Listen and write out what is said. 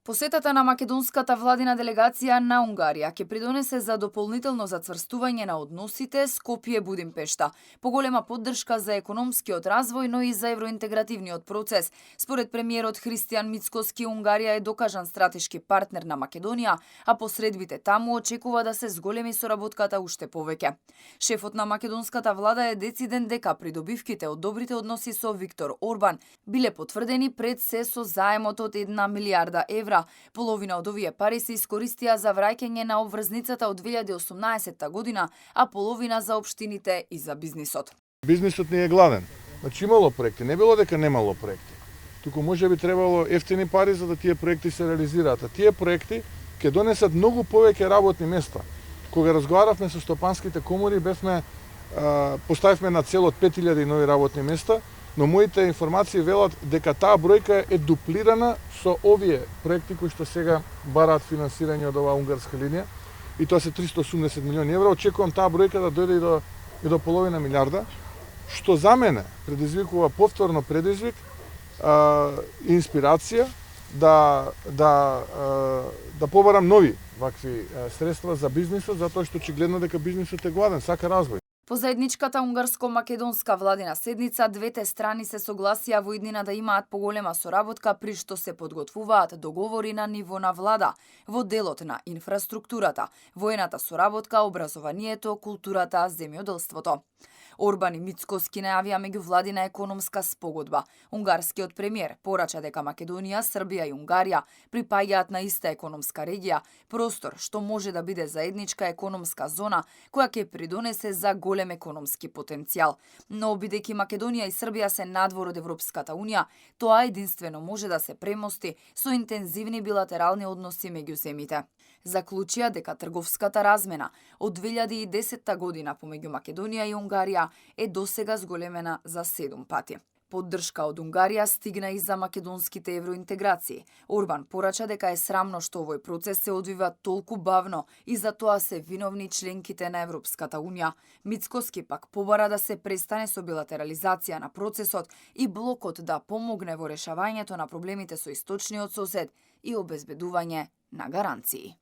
Посетата на македонската владина делегација на Унгарија ќе придонесе за дополнително зацврстување на односите Скопје-Будимпешта, поголема поддршка за економскиот развој, но и за евроинтегративниот процес. Според премиерот Христијан Мицкоски, Унгарија е докажан стратешки партнер на Македонија, а посредбите таму очекува да се зголеми соработката уште повеќе. Шефот на македонската влада е дециден дека придобивките од добрите односи со Виктор Орбан биле потврдени пред се со заемот од 1 милијарда евра. Половина од овие пари се искористија за враќање на обврзницата од 2018 година, а половина за општините и за бизнисот. Бизнисот не е гладен. Значи имало проекти, не било дека немало проекти. Туку може би требало ефтини пари за да тие проекти се реализираат. А тие проекти ќе донесат многу повеќе работни места. Кога разговаравме со стопанските комори, поставивме на цел од 5000 нови работни места, но моите информации велат дека таа бројка е дуплирана со овие проекти кои што сега бараат финансирање од оваа унгарска линија, и тоа се 380 милиони евра. Очекувам таа бројка да дојде и до половина милиарда, што за мене предизвикува повторно предизвик, инспирација да побарам нови вакви средства за бизнисот, затоа што очигледно дека бизнисот е гладен, сака развој. По заедничката унгарско-македонска владина седница, двете страни се согласија во иднина да имаат поголема соработка при што се подготвуваат договори на ниво на влада во делот на инфраструктурата, воената соработка, образованието, културата, земјоделството. Орбан и Мицкоски најавија меѓувладина економска спогодба. Унгарскиот премиер порача дека Македонија, Србија и Унгарија припаѓаат на иста економска регија, простор што може да биде заедничка економска зона која ќе придонесе за голем економски потенцијал. Но бидејќи Македонија и Србија се надвор од Европската унија, тоа единствено може да се премости со интензивни билатерални односи меѓу земите. Заклучија дека трговската размена од 2010 година помеѓу Македонија и Унгарија е досега зголемена за 7 пати. Поддршка од Унгарија стигна и за македонските евроинтеграции. Орбан порача дека е срамно што овој процес се одвива толку бавно и за тоа се виновни членките на Европската унија. Мицкоски пак побара да се престане со билатерализација на процесот и блокот да помогне во решавањето на проблемите со источниот сосед и обезбедување на гаранции.